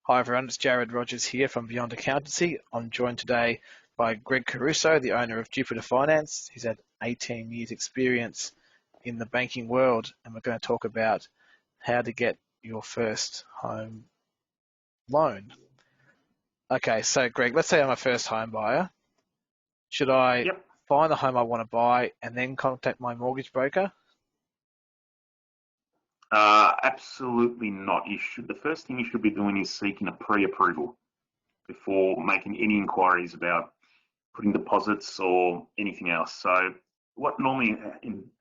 Hi everyone, it's Jarrod Rogers here from Beyond Accountancy. I'm joined today by Greg Caruso, the owner of Jupiter Finance. He's had 18 years experience in the banking world, and we're going to talk about how to get your first home loan. Okay, so Greg, let's say I'm a first home buyer. Should I Yep. find the home I want to buy and then contact my mortgage broker? Absolutely not. The first thing you should be doing is seeking a pre-approval before making any inquiries about putting deposits or anything else. So what normally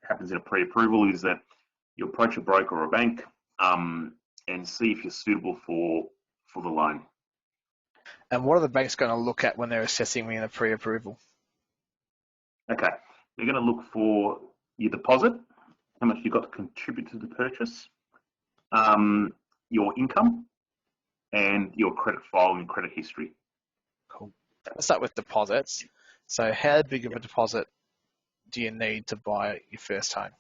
happens in a pre-approval is that you approach a broker or a bank and see if you're suitable for the loan. And what are the banks going to look at when they're assessing me in a pre-approval? Okay, they're going to look for your deposit, how much you've got to contribute to the purchase, your income, and your credit file and credit history. Cool. Let's start with deposits. So how big of a deposit do you need to buy your first home?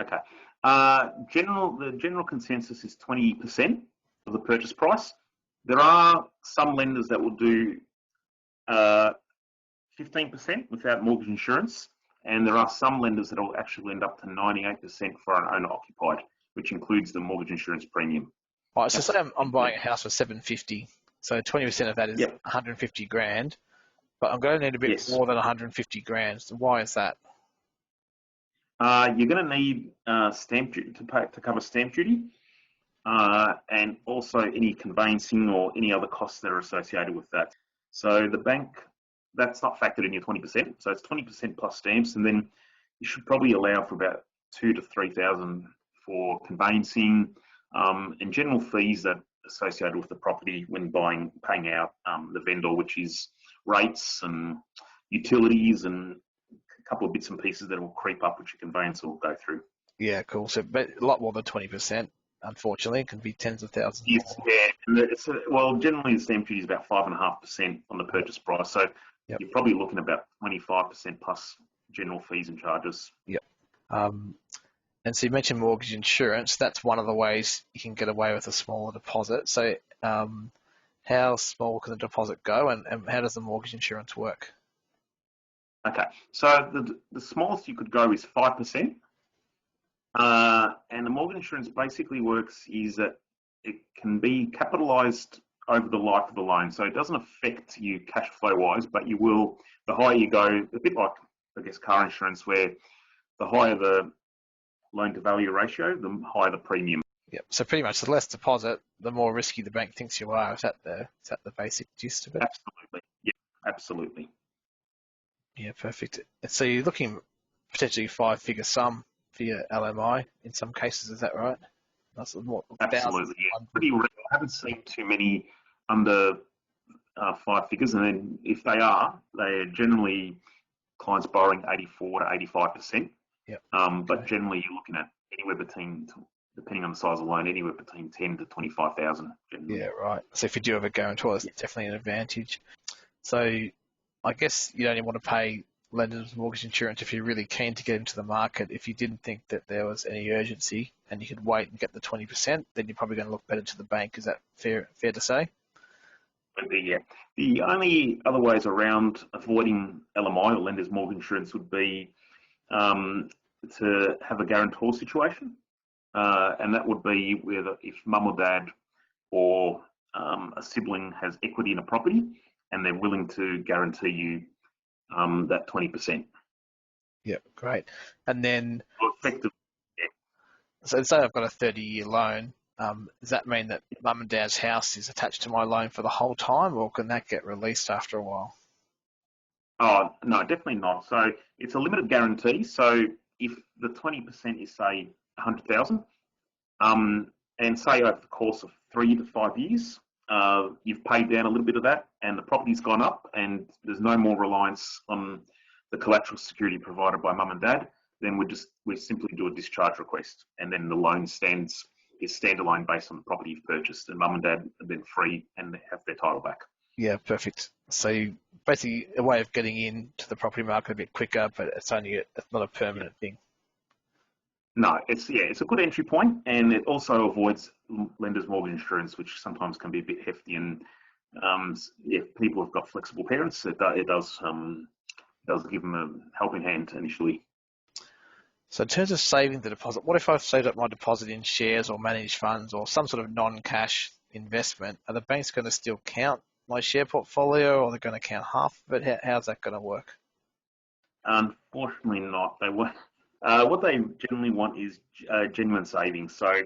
Okay. The general consensus is 20% of the purchase price. There are some lenders that will do 15% without mortgage insurance, and there are some lenders that will actually lend up to 98% for an owner occupied, which includes the mortgage insurance premium. All right, so say I'm buying a house for 750, so 20% of that is Yep. 150 grand, but I'm going to need a bit Yes. more than 150 grand. So why is that? You're going to need stamp duty to cover stamp duty, and also any conveyancing or any other costs that are associated with that. So the bank, that's not factored in your 20%. So it's 20% plus stamps, and then you should probably allow for about 2,000 to 3,000 for conveyancing and general fees that are associated with the property when paying out the vendor, which is rates and utilities and a couple of bits and pieces that will creep up, which your conveyancer will go through. Yeah, cool. So but a lot more than 20%, unfortunately. It can be tens of thousands Yes, more. yeah. And generally the stamp duty is about 5.5% on the purchase price. So Yep. you're probably looking at about 25% plus general fees and charges. Yep. And so you mentioned mortgage insurance. That's one of the ways you can get away with a smaller deposit. So how small can the deposit go, and how does the mortgage insurance work? Okay, so the smallest you could go is 5%. And the mortgage insurance basically works is that it can be capitalised over the life of the loan. So it doesn't affect you cash flow wise, but you will, the higher you go, a bit like, I guess, car insurance, where the higher the loan to value ratio, the higher the premium. Yep. So pretty much the less deposit, the more risky the bank thinks you are. Is that the basic gist of it? Absolutely. Yeah, absolutely. Yeah, perfect. So you're looking potentially five-figure sum for your LMI in some cases. Is that right? That's what, thousands. Absolutely. Yeah. Pretty rare. I haven't seen too many under 5 figures, and then if they are, they're generally clients borrowing 84 to 85%. Yep. But Okay. generally, you're looking at anywhere between, depending on the size of the loan, anywhere between 10 to 25,000 generally. Yeah, right. So if you do have a guarantor, that's definitely an advantage. So I guess you only want to pay lenders mortgage insurance if you're really keen to get into the market. If you didn't think that there was any urgency and you could wait and get the 20%, then you're probably going to look better to the bank. Is that fair to say? Yeah. The only other ways around avoiding LMI or lenders mortgage insurance would be to have a guarantor situation. And that would be whether if mum or dad or a sibling has equity in a property and they're willing to guarantee you that 20%. Yep, great. And then, So effectively, so say I've got a 30-year loan. Does that mean that mum and dad's house is attached to my loan for the whole time, or can that get released after a while? oh, no, definitely not. So it's a limited guarantee. So if the 20% is, say, 100,000, and say over the course of 3 to 5 years, you've paid down a little bit of that and the property's gone up and there's no more reliance on the collateral security provided by mum and dad, then we simply do a discharge request, and then the loan is standalone based on the property you've purchased, and mum and dad are then free and they have their title back. Yeah, perfect. So basically a way of getting into the property market a bit quicker, but it's not a permanent thing. No, it's a good entry point, and it also avoids lender's mortgage insurance, which sometimes can be a bit hefty. And if people have got flexible parents, it does give them a helping hand initially. So in terms of saving the deposit, what if I've saved up my deposit in shares or managed funds or some sort of non-cash investment? Are the banks going to still count my share portfolio, or are they going to count half of it? How's that going to work? Unfortunately not. They won't. What they generally want is genuine savings. So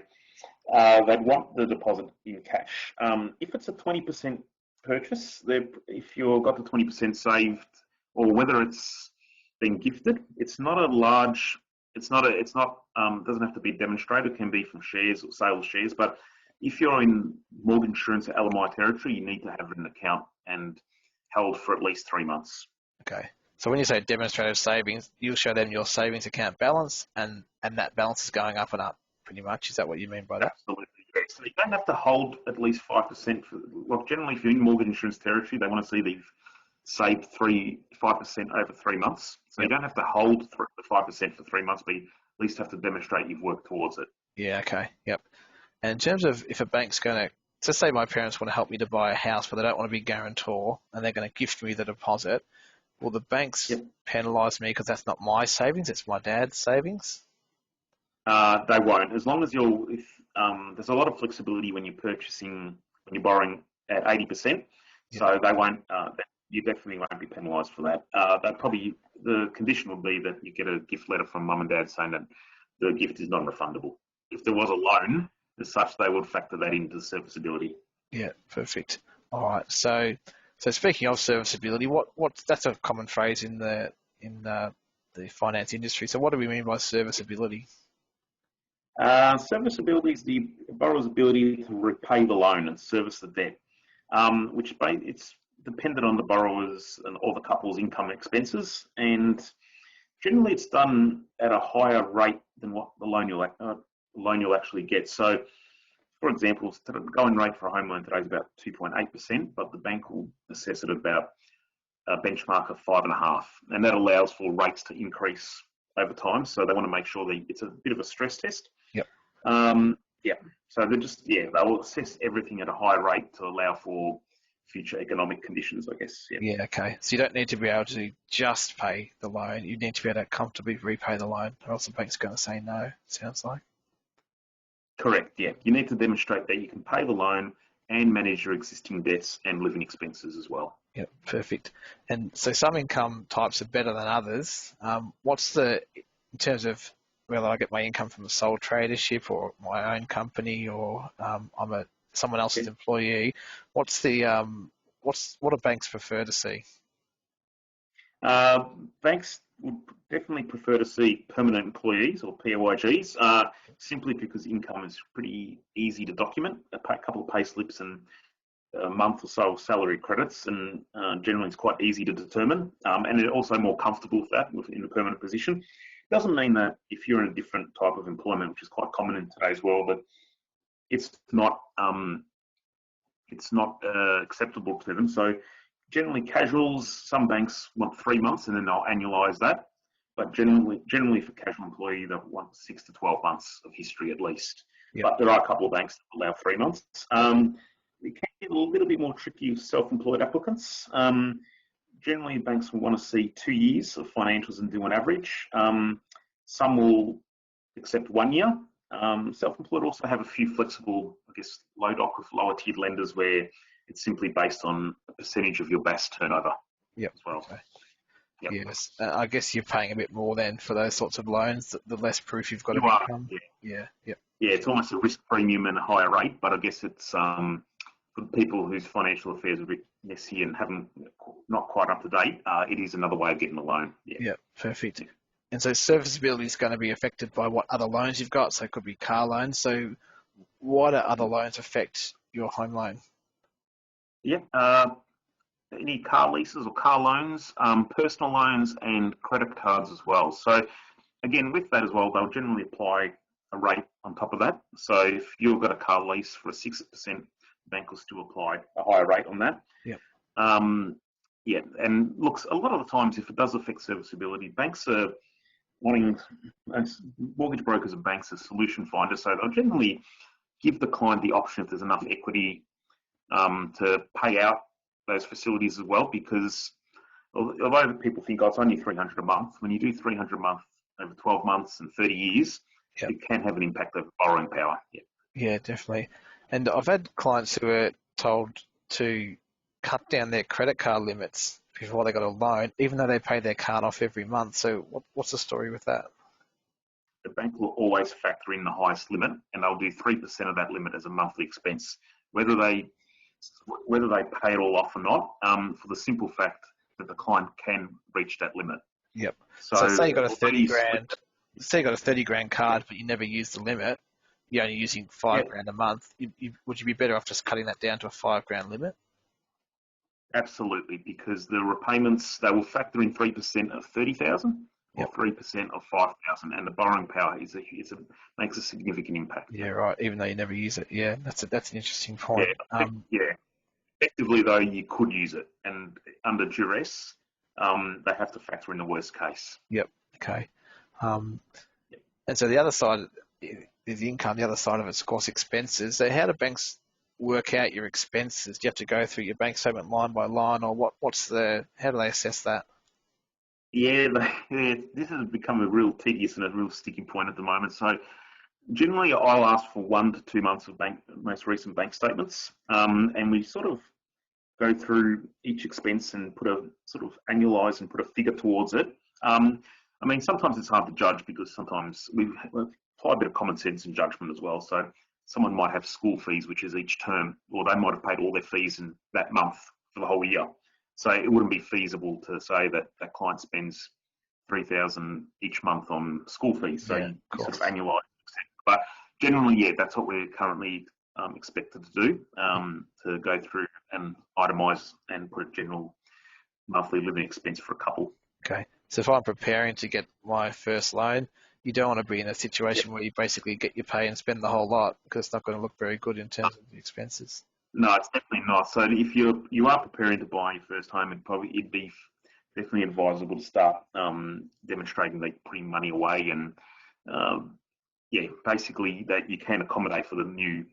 they'd want the deposit in cash. If it's a 20% purchase, if you've got the 20% saved, or whether it's been gifted, it's not a large. Doesn't have to be demonstrated. It can be from shares or sale of shares. But if you're in mortgage insurance or LMI territory, you need to have an account and held for at least 3 months. Okay. So when you say demonstrated savings, you'll show them your savings account balance, and that balance is going up and up, pretty much. Is that what you mean by that? Absolutely. Yeah. So you don't have to hold at least 5%. Generally, if you're in mortgage insurance territory, they want to see that you've saved 5% over 3 months. So you don't have to hold the 5% for 3 months, but you at least have to demonstrate you've worked towards it. Yeah, okay, yep. And in terms of if a bank's going to say my parents want to help me to buy a house, but they don't want to be guarantor, and they're going to gift me the deposit, will the banks penalise me because that's not my savings, it's my dad's savings? They won't, as long as there's a lot of flexibility when you're borrowing at 80%. So they won't. You definitely won't be penalised for that. The condition would be that you get a gift letter from mum and dad saying that the gift is non-refundable. If there was a loan as such, they would factor that into the serviceability. Yeah, perfect. All right. So speaking of serviceability, that's a common phrase in the finance industry. So what do we mean by serviceability? Serviceability is the borrower's ability to repay the loan and service the debt, which it's dependent on the borrower's or the couple's income and expenses, and generally it's done at a higher rate than what the loan you'll actually get. So, for example, the going rate for a home loan today is about 2.8%, but the bank will assess it at about a benchmark of 5.5%, and that allows for rates to increase over time. So they want to make sure that it's a bit of a stress test. Yep. So they will assess everything at a higher rate to allow for future economic conditions, I guess. Yeah, okay. So you don't need to be able to just pay the loan. You need to be able to comfortably repay the loan, or else the bank's going to say no, sounds like. Correct, yeah. You need to demonstrate that you can pay the loan and manage your existing debts and living expenses as well. Yep, perfect. And so some income types are better than others. In terms of whether I get my income from a sole tradership or my own company, or I'm someone else's employee, what do banks prefer to see? Banks would definitely prefer to see permanent employees or PAYGs, simply because income is pretty easy to document. A couple of pay slips and a month or so of salary credits, and generally it's quite easy to determine, and it's also more comfortable with that in a permanent position. It doesn't mean that if you're in a different type of employment, which is quite common in today's world, that it's not acceptable to them. So generally casuals, some banks want 3 months and then they'll annualise that. But generally for casual employee, they want 6 to 12 months of history at least. Yep. But there are a couple of banks that allow 3 months. It can get a little bit more tricky with self-employed applicants. Generally, banks will want to see 2 years of financials and do an average. Some will accept 1 year. Self-employed also have a few flexible, low doc with lower tiered lenders where it's simply based on a percentage of your BAS turnover. Yep. As well. Okay. Yep. Yes. I guess you're paying a bit more then for those sorts of loans, the less proof you've got of income. Yeah. Yep. Yeah, it's almost a risk premium and a higher rate, but I guess it's for people whose financial affairs are a bit messy and not quite up to date, it is another way of getting a loan. Yeah, perfect. Yeah. And so serviceability is going to be affected by what other loans you've got. So it could be car loans. So what other loans affect your home loan? Yeah, any car leases or car loans, personal loans and credit cards as well. So again, with that as well, they'll generally apply a rate on top of that. So if you've got a car lease for a 6%, the bank will still apply a higher rate on that. Yeah. And look, a lot of the times, if it does affect serviceability, banks are wanting, mortgage brokers and banks are solution finders, so they'll generally give the client the option if there's enough equity to pay out those facilities as well, because although people think, oh, it's only 300 a month, when you do 300 a month over 12 months and 30 years, Yep. it can have an impact over borrowing power. Yeah. Yeah, definitely. And I've had clients who are told to cut down their credit card limits before they got a loan, even though they pay their card off every month. So what's the story with that? The bank will always factor in the highest limit, and they'll do 3% of that limit as a monthly expense, whether they pay it all off or not, for the simple fact that the client can reach that limit. Yep. So Say you got a 30 these- grand, say you got a 30 grand card, but you never use the limit. You're only using 5 grand a month. Would you be better off just cutting that down to a 5 grand limit? Absolutely, because the repayments, they will factor in 3% of 30,000 or 3% of 5,000, and the borrowing power makes a significant impact. Yeah, right. Even though you never use it. Yeah, that's an interesting point. Yeah. Effectively, though, you could use it, and under duress, they have to factor in the worst case. Yep. Okay. And so the other side is the income. The other side of it's, of course, expenses. So how do banks work out your expenses? Do you have to go through your bank statement line by line, or how do they assess that? Yeah, this has become a real tedious and a real sticking point at the moment. So generally, I'll ask for 1 to 2 months of most recent bank statements, and we sort of go through each expense and put a sort of annualize and put a figure towards it. I mean, sometimes it's hard to judge because sometimes we apply a bit of common sense and judgment as well. So someone might have school fees, which is each term, or they might have paid all their fees in that month for the whole year. So it wouldn't be feasible to say that that client spends 3,000 each month on school fees. So you sort of annualize. But generally, yeah, that's what we're currently expected to do, to go through and itemise and put a general monthly living expense for a couple. Okay. So if I'm preparing to get my first loan, you don't want to be in a situation where you basically get your pay and spend the whole lot, because it's not going to look very good in terms of the expenses. No, it's definitely not. So if you are preparing to buy your first home, it'd be definitely advisable to start demonstrating that you're putting money away, and basically that you can accommodate for the new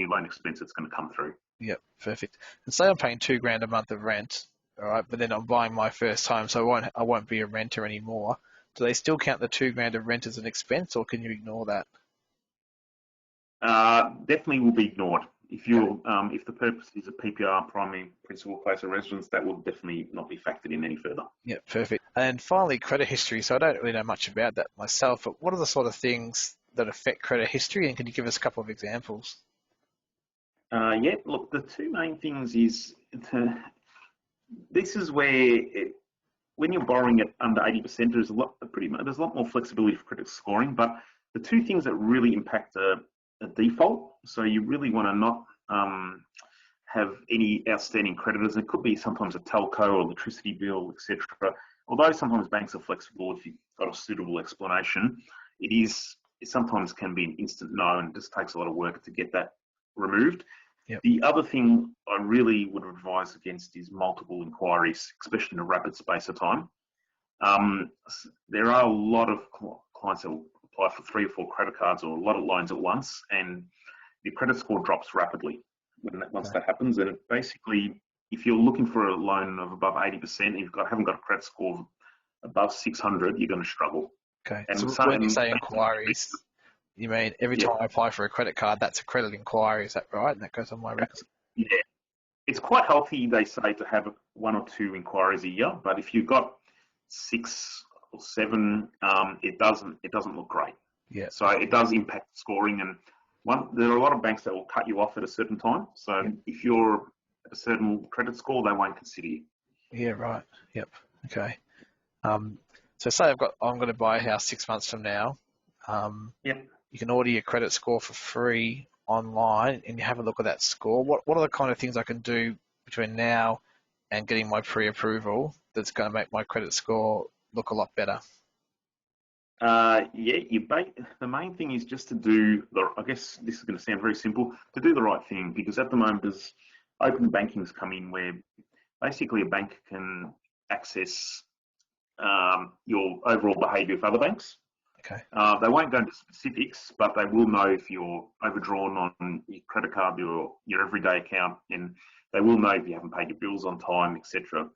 loan expense that's going to come through. Yep, perfect. And say I'm paying 2 grand a month of rent, all right, but then I'm buying my first home, so I won't be a renter anymore. Do they still count the 2 grand of rent as an expense, or can you ignore that? Definitely will be ignored. If the purpose is a PPR, primary principal place of residence, that will definitely not be factored in any further. Yeah, perfect. And finally, credit history. So I don't really know much about that myself, but what are the sort of things that affect credit history, and can you give us a couple of examples? Look, the two main things is this is where when you're borrowing at under 80%, there's a lot more flexibility for credit scoring. But the two things that really impact a default, so you really want to not have any outstanding creditors. It could be sometimes a telco or electricity bill, etc. Although sometimes banks are flexible if you've got a suitable explanation, it sometimes can be an instant no, and it just takes a lot of work to get that removed. Yep. The other thing I really would advise against is multiple inquiries, especially in a rapid space of time. There are a lot of clients that will apply for 3 or 4 credit cards or a lot of loans at once, and your credit score drops rapidly once that happens. And basically, if you're looking for a loan of above 80% and haven't got a credit score above 600, you're going to struggle. Okay. And so when you say inquiries, you mean every time I apply for a credit card, that's a credit inquiry, is that right? And that goes on my record? Yeah. It's quite healthy, they say, to have 1 or 2 inquiries a year, but if you've got 6 or 7, it doesn't look great. Yeah. So it does impact scoring, and there are a lot of banks that will cut you off at a certain time. So if you're at a certain credit score, they won't consider you. Yeah, right. Yep. Okay. So say I'm going to buy a house 6 months from now. You can order your credit score for free online, and you have a look at that score. What are the kind of things I can do between now and getting my pre-approval that's going to make my credit score look a lot better? The main thing is just to do I guess this is going to sound very simple, to do the right thing, because at the moment there's open banking's come in where basically a bank can access your overall behaviour of other banks. Okay. They won't go into specifics, but they will know if you're overdrawn on your credit card, your everyday account, and they will know if you haven't paid your bills on time, etc.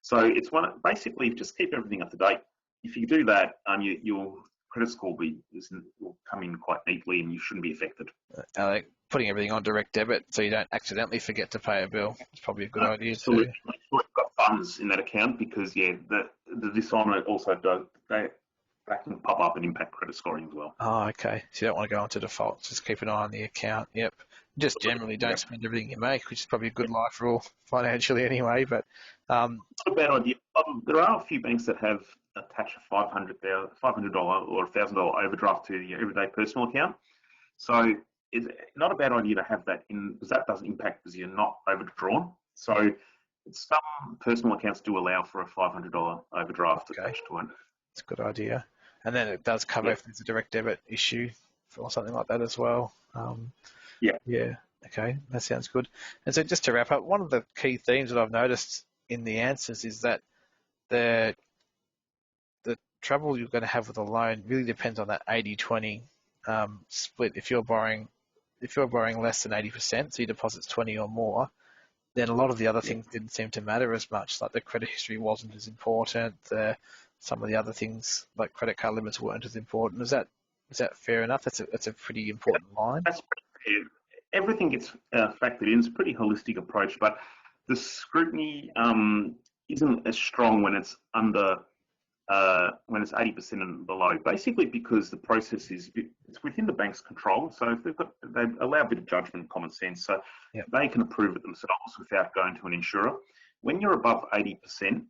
So it's basically just keep everything up to date. If you do that, your credit score will come in quite neatly, and you shouldn't be affected. Like putting everything on direct debit so you don't accidentally forget to pay a bill. It's probably a good idea Absolutely. too. Make sure you've got funds in that account because the dishonor also does that can pop up and impact credit scoring as well. Oh, okay. So you don't want to go into default. Just keep an eye on the account. Yep. Just generally don't Yep. spend everything you make, which is probably a good life rule financially anyway. But It's not a bad idea. There are a few banks that have attached a $500 or $1,000 overdraft to your everyday personal account. So it's not a bad idea to have that in because that doesn't impact because you're not overdrawn. So some personal accounts do allow for a $500 overdraft attached to it. it's a good idea. And then it does cover if there's a direct debit issue or something like that as well. Yeah. Okay, that sounds good. And so just to wrap up, one of the key themes that I've noticed in the answers is that the trouble you're going to have with a loan really depends on that 80-20 split. If you're borrowing less than 80%, so your deposit's 20 or more, then a lot of the other things didn't seem to matter as much. Like the credit history wasn't as important. Some of the other things like credit card limits weren't as important. Is that fair enough? That's a pretty important line. That's pretty fair. Everything gets factored in. It's a pretty holistic approach, but the scrutiny isn't as strong when it's under when it's 80% and below. Basically, because the process it's within the bank's control. So if they allow a bit of judgment, and common sense, so they can approve it themselves without going to an insurer. When you're above 80%.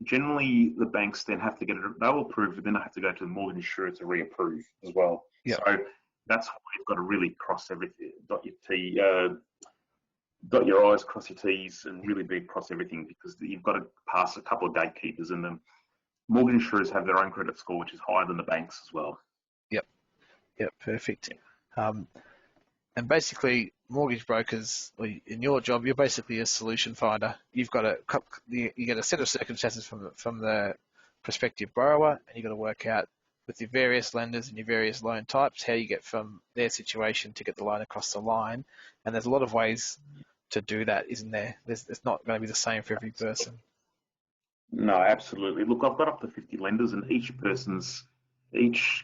Generally, the banks then have to get it. They'll approve it, then they have to go to the mortgage insurer to reapprove as well. Yep. So that's why you've got to really cross everything, dot your I's, cross your T's, and really be across everything because you've got to pass a couple of gatekeepers, and the mortgage insurers have their own credit score, which is higher than the banks as well. Yep, perfect. And basically, mortgage brokers, in your job, you're basically a solution finder. You get a set of circumstances from the prospective borrower, and you've got to work out with your various lenders and your various loan types how you get from their situation to get the loan across the line. And there's a lot of ways to do that, isn't there? It's not going to be the same for every person. No, absolutely. Look, I've got up to 50 lenders, and each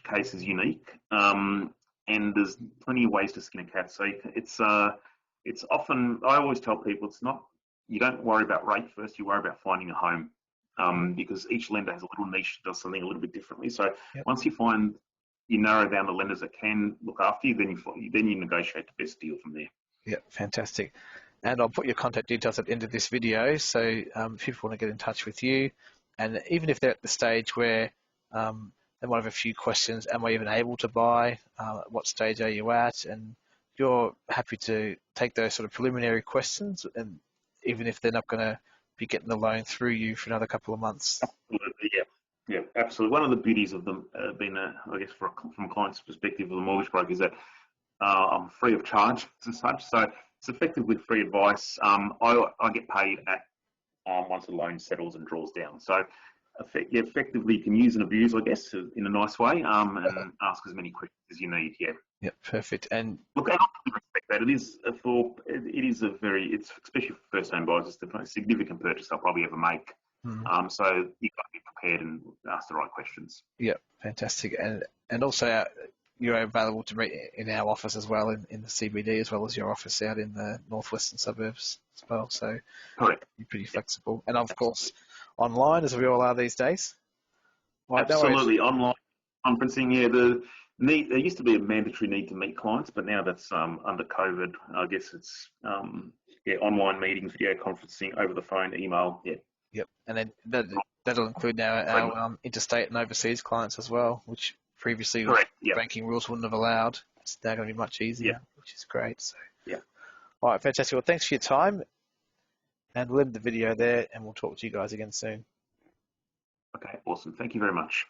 case is unique. And there's plenty of ways to skin a cat. So it's often, I always tell people, you don't worry about rate first, you worry about finding a home. Because each lender has a little niche, does something a little bit differently. So once you narrow down the lenders that can look after you, then you negotiate the best deal from there. Yeah, fantastic. And I'll put your contact details at the end of this video. So if people want to get in touch with you, and even if they're at the stage where they might have a few questions. Am I even able to buy? What stage are you at? And you're happy to take those sort of preliminary questions, and even if they're not going to be getting the loan through you for another couple of months. Absolutely, yeah, absolutely. One of the beauties of them being, I guess, from a client's perspective of the mortgage broker is that I'm free of charge as such. So it's effectively free advice. I get paid at once the loan settles and draws down. So effectively you can use and abuse, I guess, in a nice way, and ask as many questions as you need. Yeah, perfect. And look, I respect that. It's especially for first home buyers, it's the most significant purchase they'll probably ever make. So you've got to be prepared and ask the right questions. Yeah, fantastic. And also you're available to meet in our office as well in the CBD, as well as your office out in the northwestern suburbs as well. So correct. You're pretty flexible. And of course, online, as we all are these days. Absolutely, online conferencing. There used to be a mandatory need to meet clients, but now that's under COVID. I guess it's online meetings, video conferencing, over the phone, email. Yep, and then that'll include now our interstate and overseas clients as well, which previously banking rules wouldn't have allowed. It's now going to be much easier, which is great. So all right, fantastic. Well, thanks for your time, and we'll end the video there, and we'll talk to you guys again soon. Okay, awesome. Thank you very much.